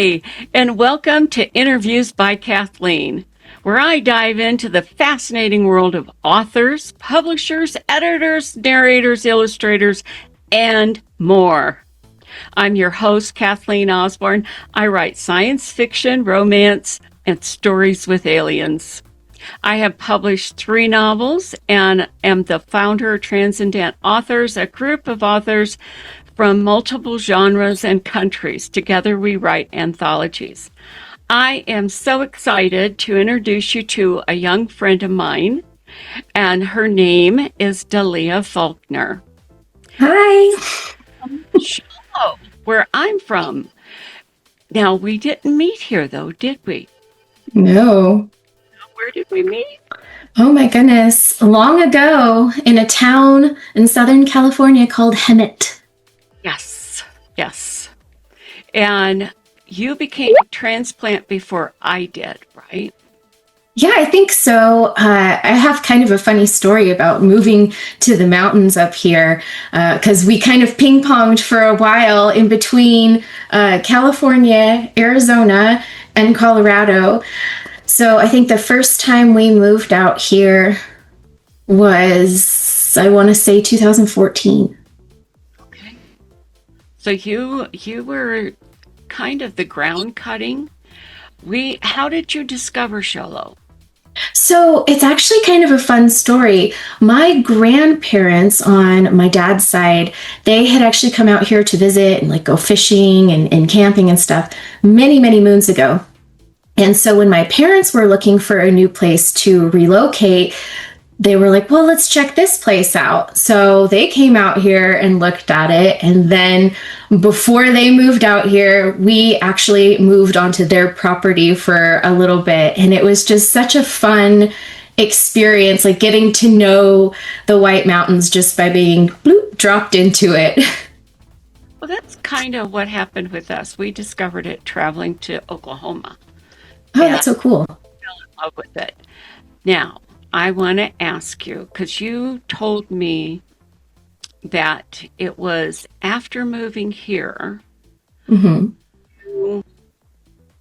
Hi, and welcome to Interviews by Kathleen, where I dive into the fascinating world of authors, publishers, editors, narrators, illustrators, and more. I'm your host, Kathleen Osborne. I write science fiction, romance, and stories with aliens. I have published 3 novels and am the founder of Transcendent Authors, a group of authors from multiple genres and countries. Together we write anthologies. I am so excited to introduce you to a young friend of mine, and her name is Dalea Faulkner. Hi. Hello, where I'm from. Now, we didn't meet here, though, did we? No. Where did we meet? Oh my goodness. Long ago in a town in Southern California called Hemet. Yes. And you became a transplant before I did, right? Yeah, I think so. I have kind of a funny story about moving to the mountains up here because we kind of ping-ponged for a while in between California, Arizona, and Colorado. So I think the first time we moved out here was, I want to say 2014. Okay. So you were kind of the ground cutting. How did you discover Sholo? So it's actually kind of a fun story. My grandparents on my dad's side, they had actually come out here to visit and like go fishing and camping and stuff many, many moons ago. And so when my parents were looking for a new place to relocate, they were like, well, let's check this place out. So they came out here and looked at it. And then before they moved out here, we actually moved onto their property for a little bit. And it was just such a fun experience, like getting to know the White Mountains just by being bloop, dropped into it. Well, that's kind of what happened with us. We discovered it traveling to Oklahoma. Oh, that's so cool. Fell in love with it. Now, I want to ask you, because you told me that it was after moving here, you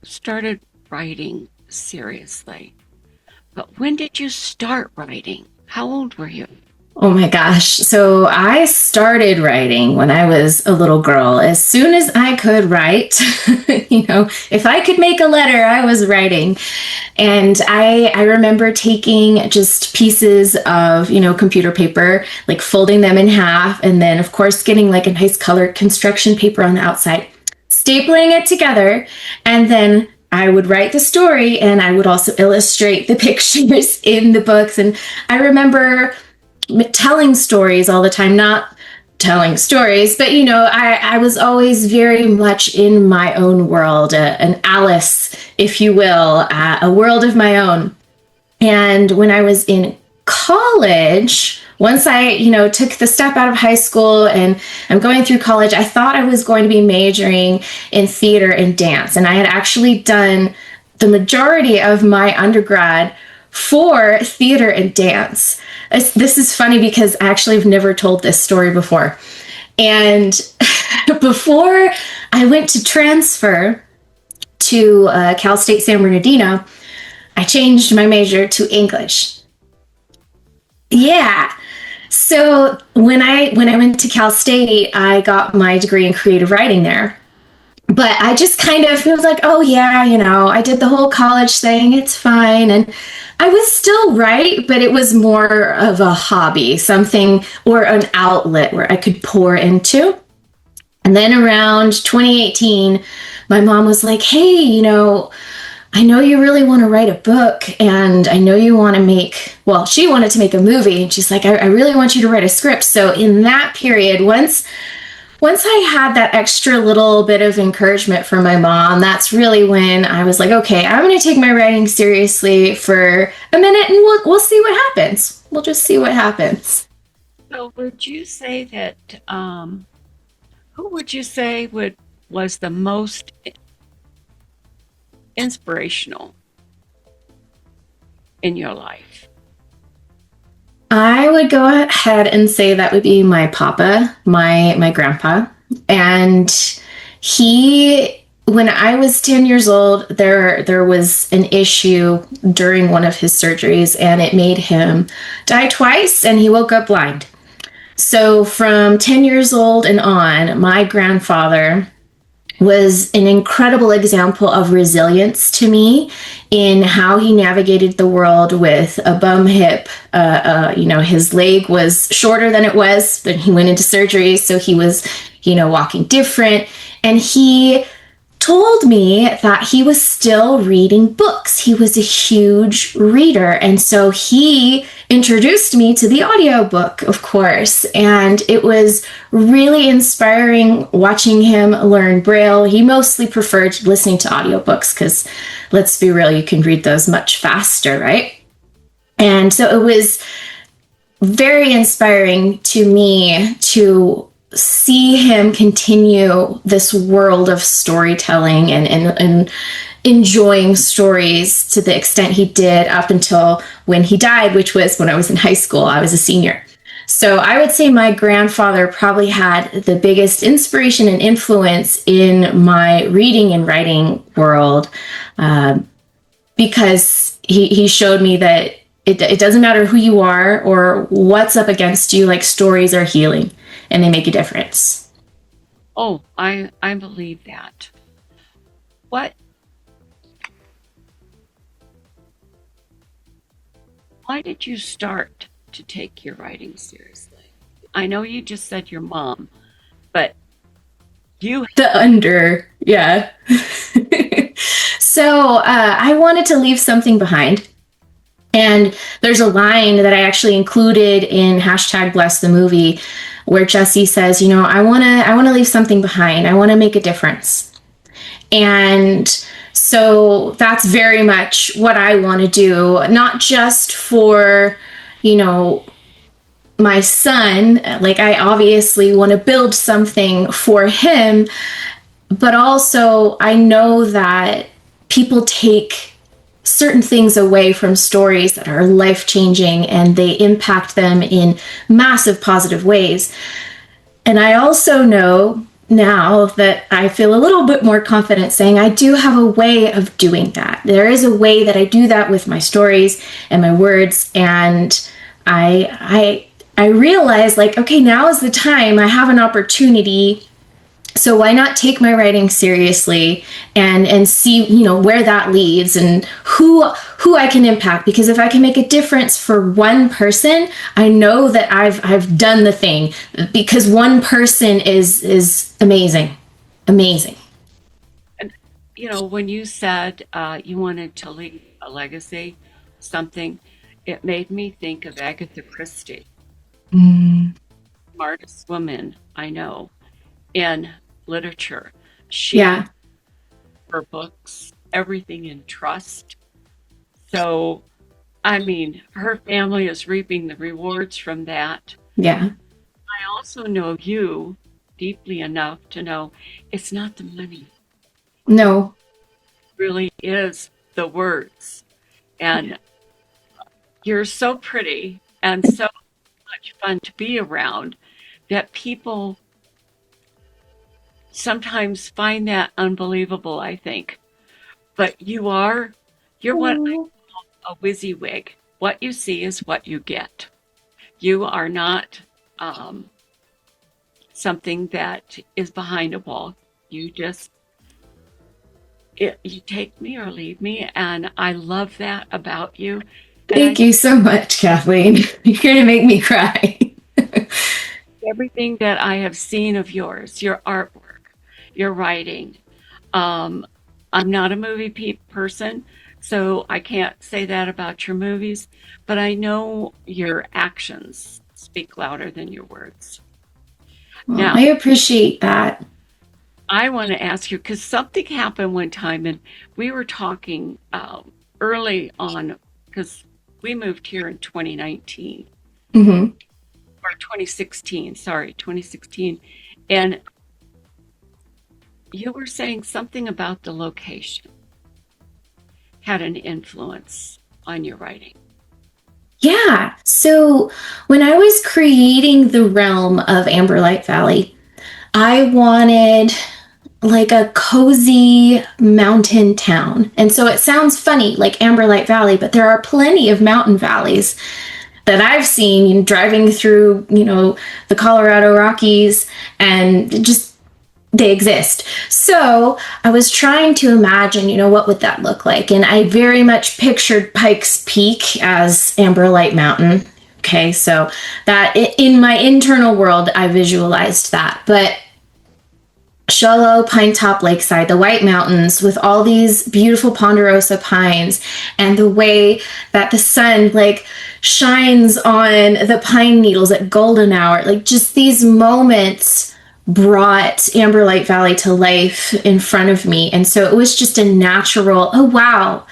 started writing seriously. But when did you start writing? How old were you? Oh my gosh. So I started writing when I was a little girl. As soon as I could write, if I could make a letter, I was writing. And I remember taking just pieces of, computer paper, like folding them in half, and then of course getting like a nice colored construction paper on the outside, stapling it together, and then I would write the story and I would also illustrate the pictures in the books. And I remember telling stories all the time, not telling stories, but I was always very much in my own world, an Alice, if you will, a world of my own. And when I was in college, once I, took the step out of high school and I'm going through college, I thought I was going to be majoring in theater and dance. And I had actually done the majority of my undergrad for theater and dance. This is funny because I actually have never told this story before. And before I went to transfer to Cal State San Bernardino, I changed my major to English. Yeah. So when I went to Cal State, I got my degree in creative writing there. But I just kind of was like, oh yeah, I did the whole college thing. It's fine. And I was still write, but it was more of a hobby, something or an outlet where I could pour into. And then around 2018, my mom was like, hey, I know you really want to write a book and I know you want to she wanted to make a movie. And she's like, I really want you to write a script. So in that period, once I had that extra little bit of encouragement from my mom, that's really when I was like, okay, I'm going to take my writing seriously for a minute and we'll see what happens. We'll just see what happens. So would you say that, who would you say was the most inspirational in your life? I would go ahead and say that would be my papa, my grandpa. And he when I was 10 years old, there was an issue during one of his surgeries, and it made him die twice, and he woke up blind. So from 10 years old and on, my grandfather was an incredible example of resilience to me in how he navigated the world with a bum hip. His leg was shorter than it was, but he went into surgery, so he was, walking different. And he told me that he was still reading books. He was a huge reader. And so he introduced me to the audiobook, of course. And it was really inspiring watching him learn Braille. He mostly preferred listening to audiobooks because, let's be real, you can read those much faster, right? And so it was very inspiring to me to see him continue this world of storytelling and enjoying stories to the extent he did up until when he died, which was when I was in high school. I was a senior. So I would say my grandfather probably had the biggest inspiration and influence in my reading and writing world, because he showed me that it doesn't matter who you are or what's up against you, like stories are healing and they make a difference. Oh, I believe that. Why did you start to take your writing seriously? I know you just said your mom, but yeah. So I wanted to leave something behind. And there's a line that I actually included in #BlessTheMovie where Jesse says, I want to leave something behind. I want to make a difference. And so that's very much what I want to do, not just for, my son. Like, I obviously want to build something for him, but also I know that people take certain things away from stories that are life-changing and they impact them in massive positive ways. And I also know now that I feel a little bit more confident saying I do have a way of doing that. There is a way that I do that with my stories and my words. And I realize, like, okay, now is the time. I have an opportunity. So why not take my writing seriously and see, where that leads and who I can impact? Because if I can make a difference for one person, I know that I've done the thing, because one person is amazing. Amazing. And, when you said you wanted to leave a legacy, something, it made me think of Agatha Christie. Smartest woman I know in literature. Her books, everything in trust. So, her family is reaping the rewards from that. Yeah. I also know you deeply enough to know it's not the money. No. It really is the words. And you're so pretty and so much fun to be around that people sometimes find that unbelievable, I think. But you're what I call a WYSIWYG. What you see is what you get. You are not something that is behind a wall. You just, you take me or leave me, and I love that about you. Thank you so much, Kathleen. You're going to make me cry. Everything that I have seen of yours, your artwork, your writing. I'm not a movie person, so I can't say that about your movies, but I know your actions speak louder than your words. Well, now, I appreciate that. I want to ask you, because something happened one time, and we were talking early on, because we moved here in 2019. Mm-hmm. Or 2016. And you were saying something about the location had an influence on your writing. Yeah. So when I was creating the realm of Amberlight Valley, I wanted like a cozy mountain town. And so it sounds funny, like Amberlight Valley, but there are plenty of mountain valleys that I've seen driving through, the Colorado Rockies, and just they exist. So I was trying to imagine, what would that look like? And I very much pictured Pikes Peak as Amberlight Mountain. Okay, so that in my internal world, I visualized that. But Show Low, Pine Top, Lakeside, the White Mountains with all these beautiful ponderosa pines, and the way that the sun shines on the pine needles at golden hour, just these moments brought Amberlight Valley to life in front of me. And so it was just a natural, oh wow,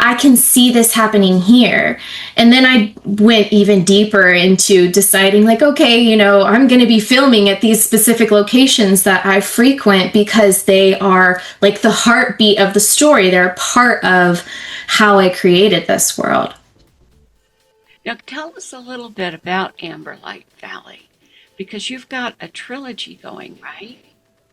I can see this happening here. And then I went even deeper into deciding okay, I'm going to be filming at these specific locations that I frequent because they are like the heartbeat of the story. They're part of how I created this world. Now tell us a little bit about Amberlight Valley, because you've got a trilogy going, right?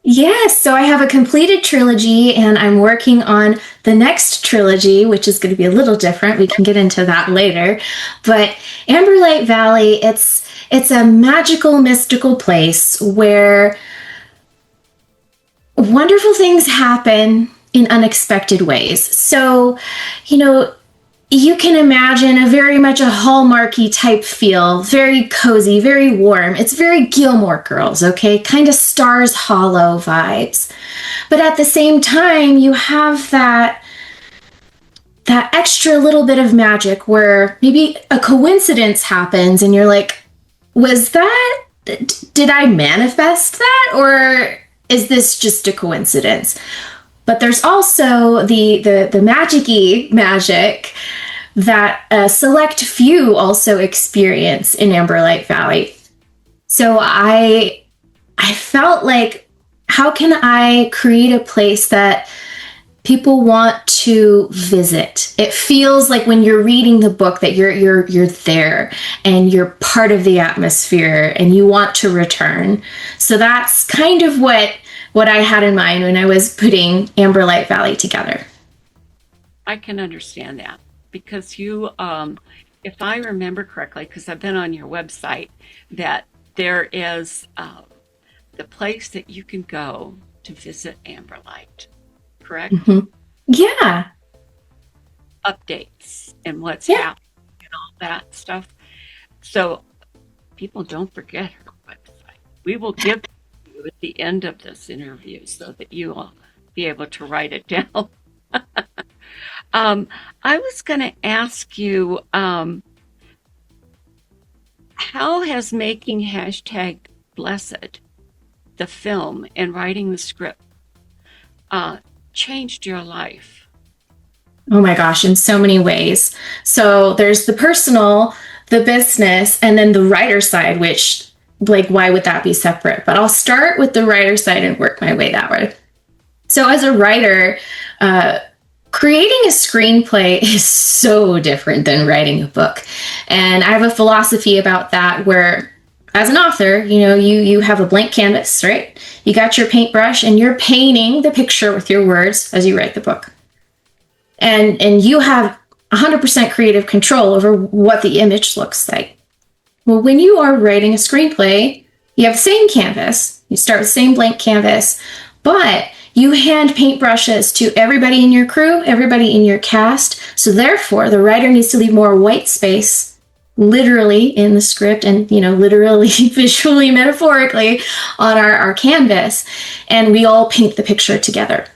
Yes, so I have a completed trilogy, and I'm working on the next trilogy, which is going to be a little different. We can get into that later. But Amberlight Valley, it's a magical, mystical place where wonderful things happen in unexpected ways. So, you can imagine a very much a Hallmarky type feel, very cozy, very warm. It's very Gilmore Girls, okay? Kind of Stars Hollow vibes. But at the same time, you have that extra little bit of magic where maybe a coincidence happens and you're like, did I manifest that? Or is this just a coincidence? But there's also the magic-y magic that a select few also experience in Amberlight Valley. So I felt like, how can I create a place that people want to visit? It feels like when you're reading the book that you're there and you're part of the atmosphere and you want to return. So that's kind of what I had in mind when I was putting Amberlight Valley together. I can understand that, because you, if I remember correctly, because I've been on your website, that there is the place that you can go to visit Amberlight, correct? Mm-hmm. Yeah. Updates and what's happening and all that stuff. So people don't forget her website. We will give it to you at the end of this interview so that you will be able to write it down. I was going to ask you, how has making #Blessed, the film, and writing the script changed your life? Oh my gosh, in so many ways. So there's the personal, the business, and then the writer side, which, why would that be separate? But I'll start with the writer side and work my way that way. So as a writer, creating a screenplay is so different than writing a book. And I have a philosophy about that where, as an author, you have a blank canvas, right? You got your paintbrush and you're painting the picture with your words as you write the book. And you have 100% creative control over what the image looks like. Well, when you are writing a screenplay, you have the same canvas. You start with the same blank canvas, but you hand paintbrushes to everybody in your crew, everybody in your cast. So therefore, the writer needs to leave more white space, literally in the script and, literally, visually, metaphorically on our canvas. And we all paint the picture together.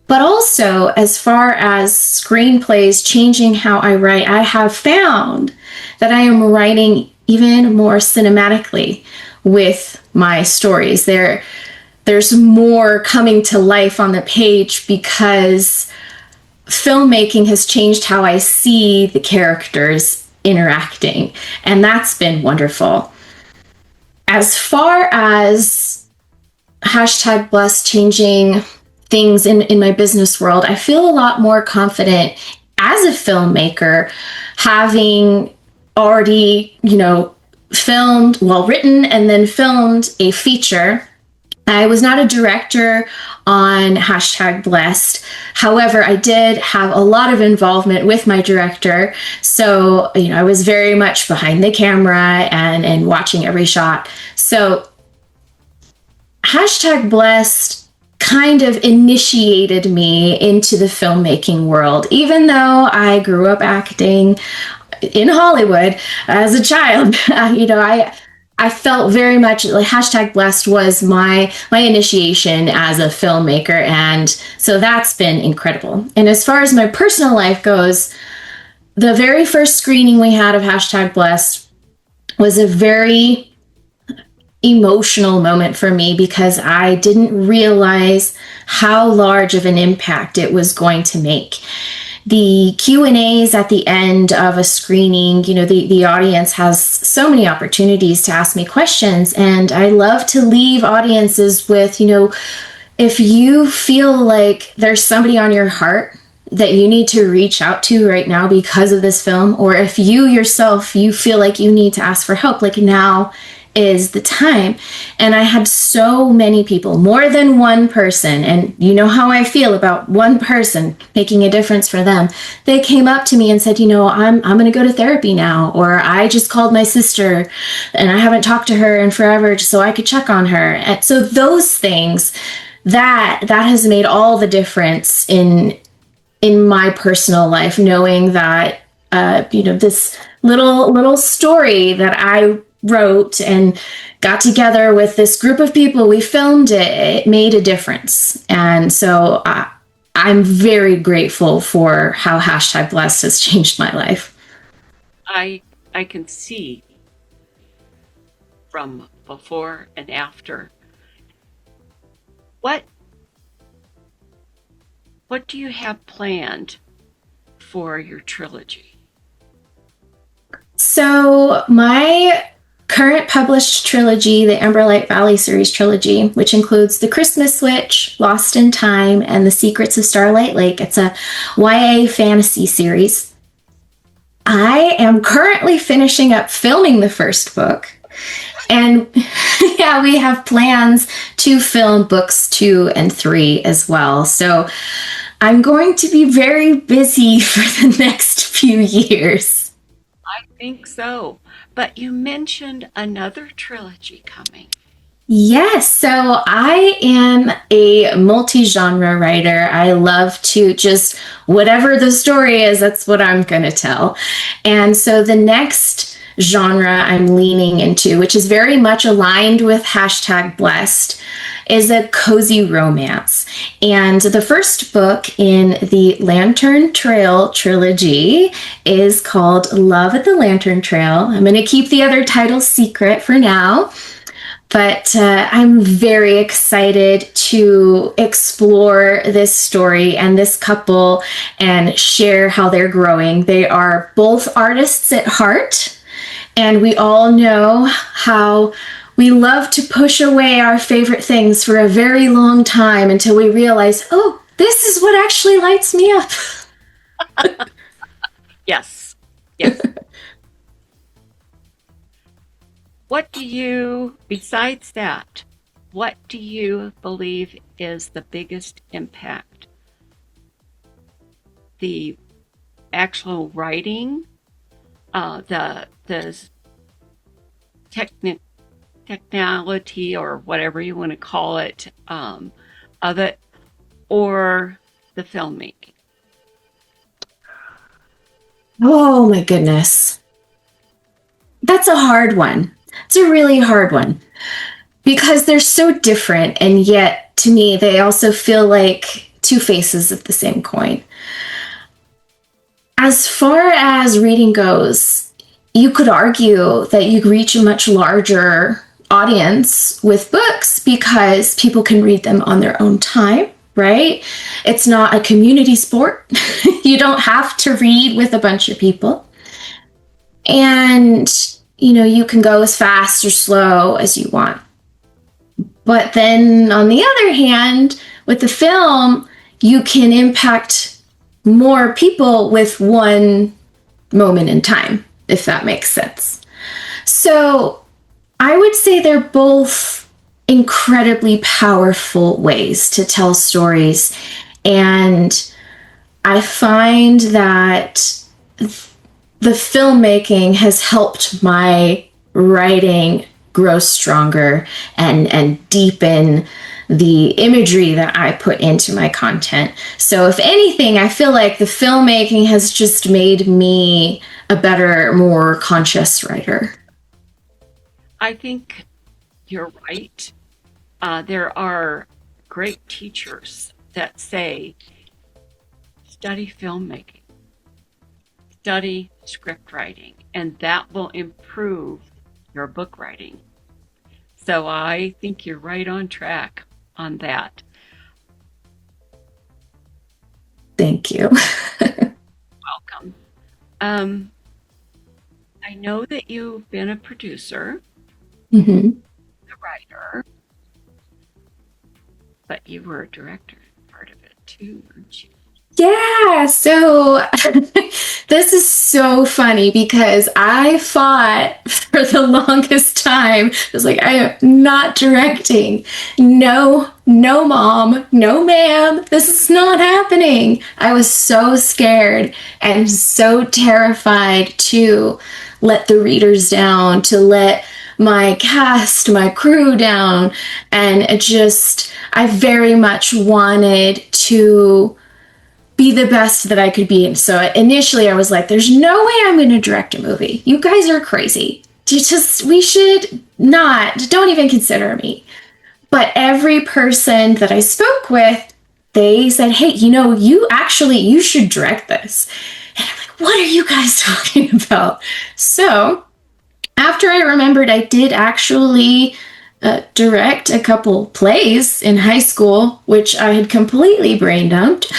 But also, as far as screenplays changing how I write, I have found that I am writing even more cinematically with my stories. There's more coming to life on the page because filmmaking has changed how I see the characters interacting, and that's been wonderful. As far as #Blessed changing things in my business world, I feel a lot more confident as a filmmaker, having already, written and then filmed a feature I was not a director on #Blessed. However, I did have a lot of involvement with my director. So, I was very much behind the camera and watching every shot. So, #Blessed kind of initiated me into the filmmaking world, even though I grew up acting in Hollywood as a child. I felt very much like #Blessed was my initiation as a filmmaker, and so that's been incredible. And as far as my personal life goes, the very first screening we had of #Blessed was a very emotional moment for me because I didn't realize how large of an impact it was going to make. The Q&As at the end of a screening, the audience has so many opportunities to ask me questions, and I love to leave audiences with, if you feel like there's somebody on your heart that you need to reach out to right now because of this film, or if you yourself, you feel like you need to ask for help, like now is the time. And I had so many people, more than one person, and you know how I feel about one person making a difference for them. They came up to me and said, I'm going to go to therapy now, or I just called my sister and I haven't talked to her in forever so I could check on her. And so those things, that has made all the difference in my personal life, knowing that this little story that I wrote and got together with this group of people, we filmed it, it made a difference. And so I'm very grateful for how #Blessed has changed my life. I can see from before and after. What do you have planned for your trilogy? So my current published trilogy, the Amberlight Valley Series trilogy, which includes The Christmas Witch, Lost in Time, and The Secrets of Starlight Lake. It's a YA fantasy series. I am currently finishing up filming the first book. And yeah, we have plans to film books 2 and 3 as well. So I'm going to be very busy for the next few years. I think so. But you mentioned another trilogy coming. Yes, so I am a multi-genre writer. I love to just, whatever the story is, that's what I'm going to tell. And so the next genre I'm leaning into, which is very much aligned with #Blessed, is a cozy romance. And the first book in the Lantern Trail trilogy is called Love at the Lantern Trail. I'm going to keep the other titles secret for now, but I'm very excited to explore this story and this couple and share how they're growing. They are both artists at heart, and we all know how we love to push away our favorite things for a very long time until we realize, oh, this is what actually lights me up. Yes. Besides that, what do you believe is the biggest impact? The actual writing, the technicality or whatever you want to call it, of it, or the filmmaking? Oh my goodness. That's a hard one. It's a really hard one because they're so different, and yet to me they also feel like two faces of the same coin. As far as reading goes, you could argue that you reach a much larger audience with books because people can read them on their own time, right? It's not a community sport. You don't have to read with a bunch of people. And, you can go as fast or slow as you want. But then on the other hand, with the film, you can impact more people with one moment in time, if that makes sense. So I would say they're both incredibly powerful ways to tell stories. And I find that the filmmaking has helped my writing grow stronger and deepen the imagery that I put into my content. So if anything, I feel like the filmmaking has just made me a better, more conscious writer. I think you're right. There are great teachers that say, study filmmaking, study script writing, and that will improve your book writing. So I think you're right on track on that. Thank you. Welcome. I know that you've been a producer, Mm-hmm. a writer, but you were a director part of it too, weren't you? Yeah, so this is so funny because I fought for the longest time. I was like, I am not directing. No, no, mom, no, ma'am, this is not happening. I was so scared and so terrified to let the readers down, to let my cast, my crew down. And I very much wanted to be the best that I could be. And so initially I was like, there's no way I'm going to direct a movie. You guys are crazy. We should not, don't even consider me. But every person that I spoke with, they said, hey, you should direct this. And I'm like, what are you guys talking about? So after I remembered I did actually direct a couple plays in high school, which I had completely brain dumped.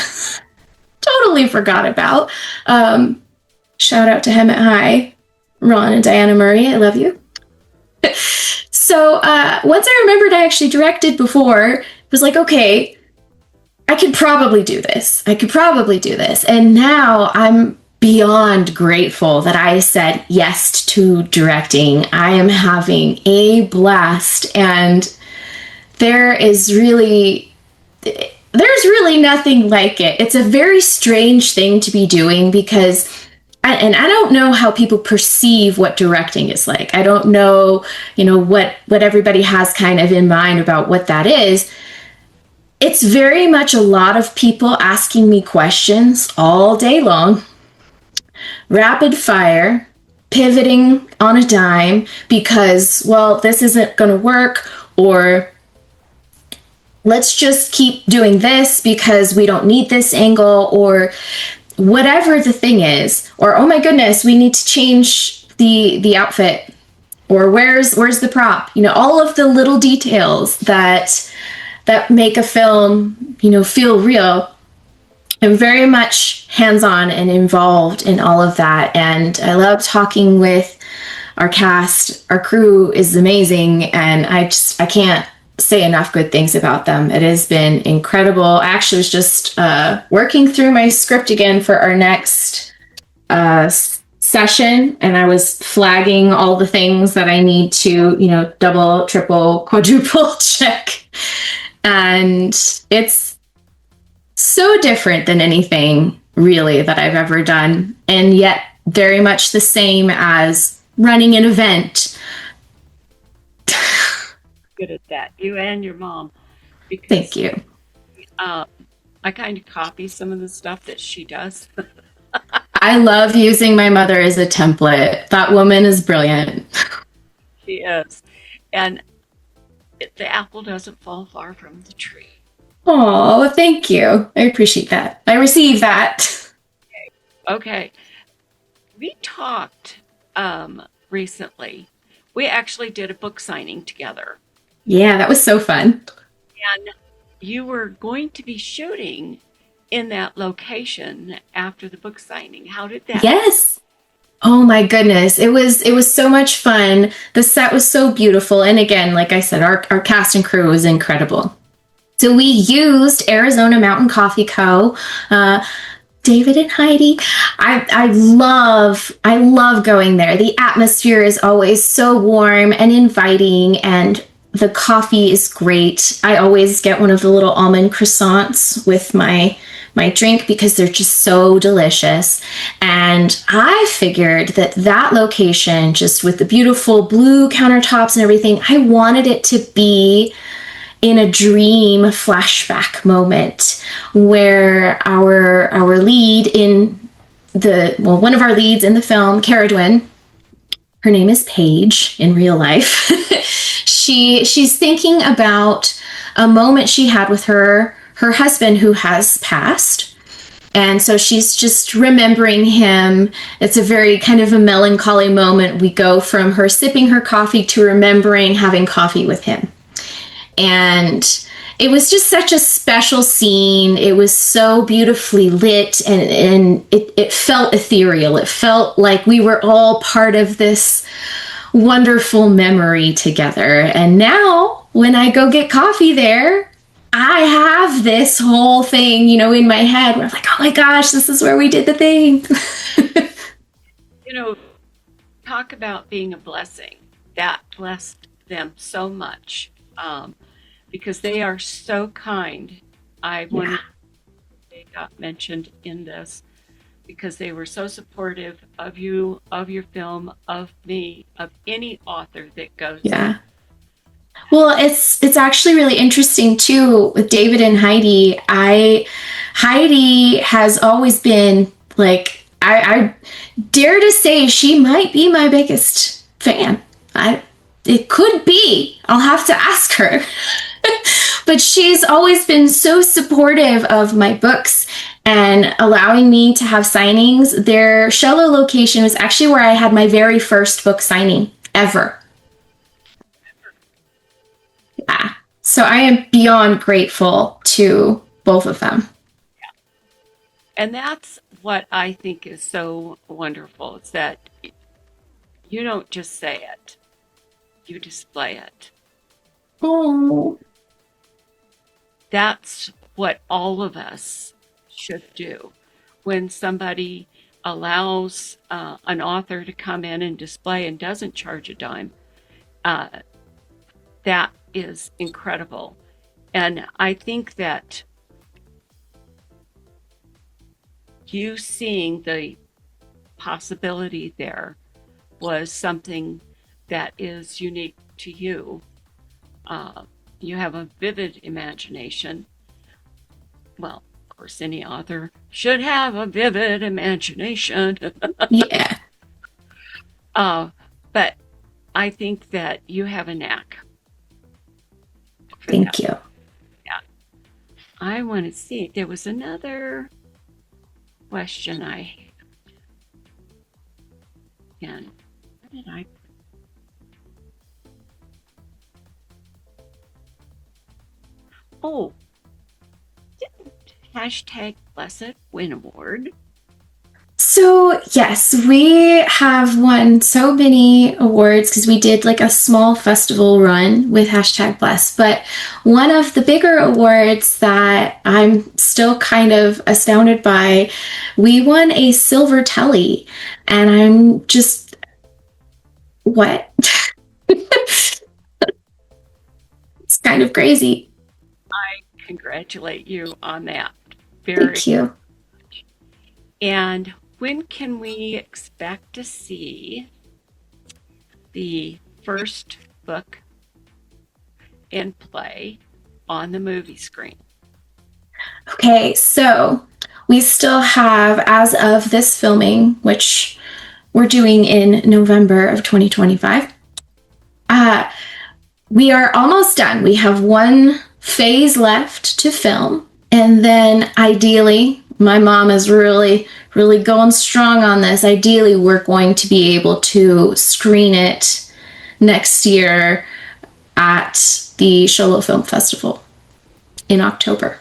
Totally forgot about. Shout out to Hemet High, Ron and Diana Murray. I love you. So once I remembered I actually directed before, it was like, okay, I could probably do this. And now I'm beyond grateful that I said yes to directing. I am having a blast, and there's really nothing like it. It's a very strange thing to be doing because I don't know how people perceive what directing is like. I don't know, what everybody has kind of in mind about what that is. It's very much a lot of people asking me questions all day long, rapid fire, pivoting on a dime because, well, this isn't going to work, or let's just keep doing this because we don't need this angle, or whatever the thing is, or oh my goodness, we need to change the outfit, or where's the prop, all of the little details that make a film, feel real. I'm very much hands-on and involved in all of that, and I love talking with our cast. Our crew is amazing, and I can't say enough good things about them. It has been incredible. I actually was just working through my script again for our next session, and I was flagging all the things that I need to, double, triple, quadruple check. And it's so different than anything really that I've ever done, and yet very much the same as running an event. Good at that, you and your mom. Because, Thank you. I kind of copy some of the stuff that she does. I love using my mother as a template. That woman is brilliant. She is. And the apple doesn't fall far from the tree. Oh, thank you. I appreciate that. I receive that. Okay. We talked recently. We actually did a book signing together. Yeah, that was so fun. And you were going to be shooting in that location after the book signing. How did that? Yes. Oh my goodness. It was so much fun. The set was so beautiful. And again, like I said, our cast and crew was incredible. So we used Arizona Mountain Coffee Co. David and Heidi. I love going there. The atmosphere is always so warm and inviting, and The coffee is great. I always get one of the little almond croissants with my drink because they're just so delicious. And I figured that location, just with the beautiful blue countertops and everything, I wanted it to be in a dream flashback moment where our lead in one of our leads in the film, Caradwyn, her name is Paige in real life. She's thinking about a moment she had with her husband who has passed. And so she's just remembering him. It's a very kind of a melancholy moment. We go from her sipping her coffee to remembering having coffee with him. And it was just such a special scene. It was so beautifully lit, and it felt ethereal. It felt like we were all part of this wonderful memory together. And now when I go get coffee there, I have this whole thing, in my head where I'm like, oh my gosh, this is where we did the thing. Talk about being a blessing. That blessed them so much, because they are so kind. I wanted they got mentioned in this because they were so supportive of you, of your film, of me, of any author that goes. Yeah. Well, it's actually really interesting too with David and Heidi. Heidi has always been like, I dare to say she might be my biggest fan. It could be. I'll have to ask her. But she's always been so supportive of my books and allowing me to have signings. Their Shello location was actually where I had my very first book signing ever. Yeah. So I am beyond grateful to both of them. Yeah. And that's what I think is so wonderful. It's that you don't just say it, you display it. Oh. That's what all of us should do. When somebody allows an author to come in and display and doesn't charge a dime, that is incredible. And I think that you seeing the possibility there was something that is unique to you. You have a vivid imagination. Well, of course, any author should have a vivid imagination. Yeah. But I think that you have a knack. Thank you. Yeah. I want to see. There was another question I had. And where did I? Oh, didn't hashtag Blessed win award? So yes, we have won so many awards because we did like a small festival run with hashtag Bless. But one of the bigger awards that I'm still kind of astounded by, we won a silver telly, and I'm just, what? It's kind of crazy. I congratulate you on that. Thank you. And when can we expect to see the first book in play on the movie screen? Okay, so we still have, as of this filming, which we're doing in November of 2025, we are almost done. We have one phase left to film, and then ideally, my mom is really going strong on this. Ideally, we're going to be able to screen it next year at the Shello Film Festival in October.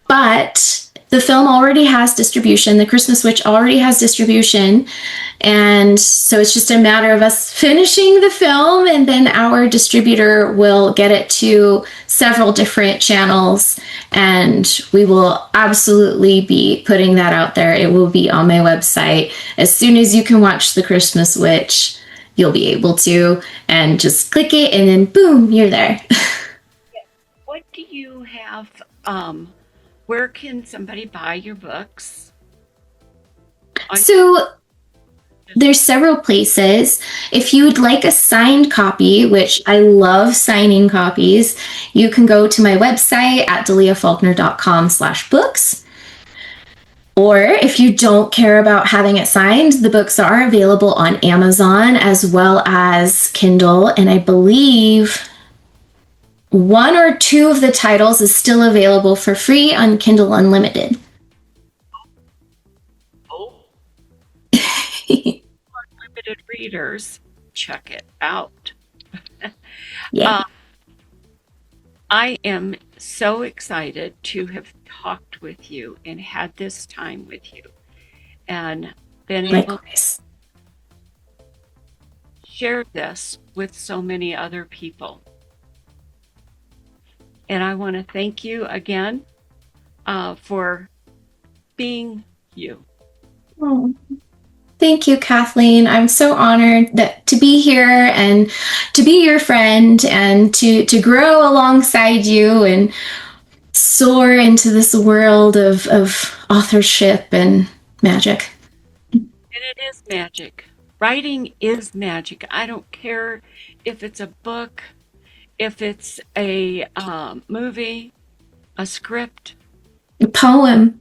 But the film already has distribution. The Christmas Witch already has distribution. And so it's just a matter of us finishing the film, and then our distributor will get it to several different channels, and we will absolutely be putting that out there. It will be on my website. As soon as you can watch The Christmas Witch, you'll be able to, and just click it and then boom, you're there. What do you have? Where can somebody buy your books? So there's several places. If you would like a signed copy, which I love signing copies, you can go to my website at daleafaulkner.com/books. Or if you don't care about having it signed, the books are available on Amazon as well as Kindle. And I believe one or two of the titles is still available for free on Kindle Unlimited. Oh. Limited readers, check it out. Yeah. I am so excited to have talked with you and had this time with you and been able Likewise. to share this with so many other people. And I want to thank you again for being you. Oh. Thank you, Kathleen. I'm so honored to be here and to be your friend and to grow alongside you and soar into this world of authorship and magic. And it is magic. Writing is magic. I don't care if it's a book, if it's a movie, a script, A poem.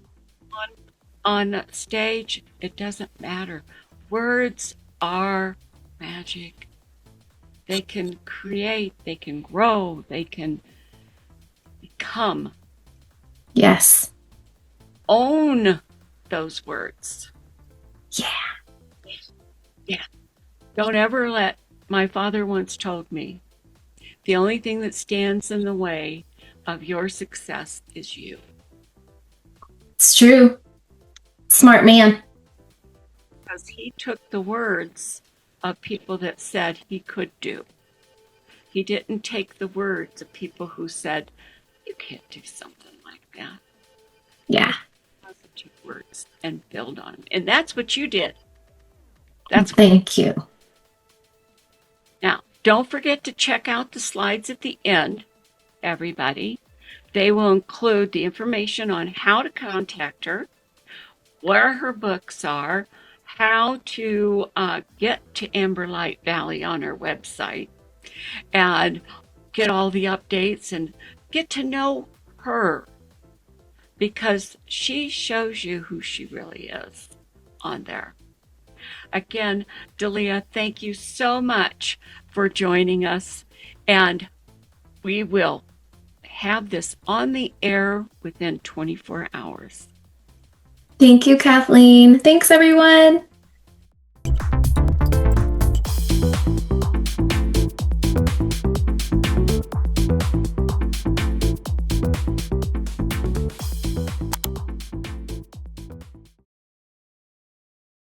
on stage, it doesn't matter. Words are magic. They can create, they can grow, they can become. Yes. Own those words. Yeah. Yeah. Don't ever let, my father once told me, the only thing that stands in the way of your success is you. It's true. Smart man. Because he took the words of people that said he could do. He didn't take the words of people who said, you can't do something like that. Yeah. Positive words and build on them. And that's what you did. Thank you. Now, don't forget to check out the slides at the end, everybody. They will include the information on how to contact her, where her books are, how to get to Amberlight Valley on her website, and get all the updates and get to know her, because she shows you who she really is on there. Again, Dalea, thank you so much for joining us, and we will have this on the air within 24 hours. Thank you, Kathleen. Thanks, everyone.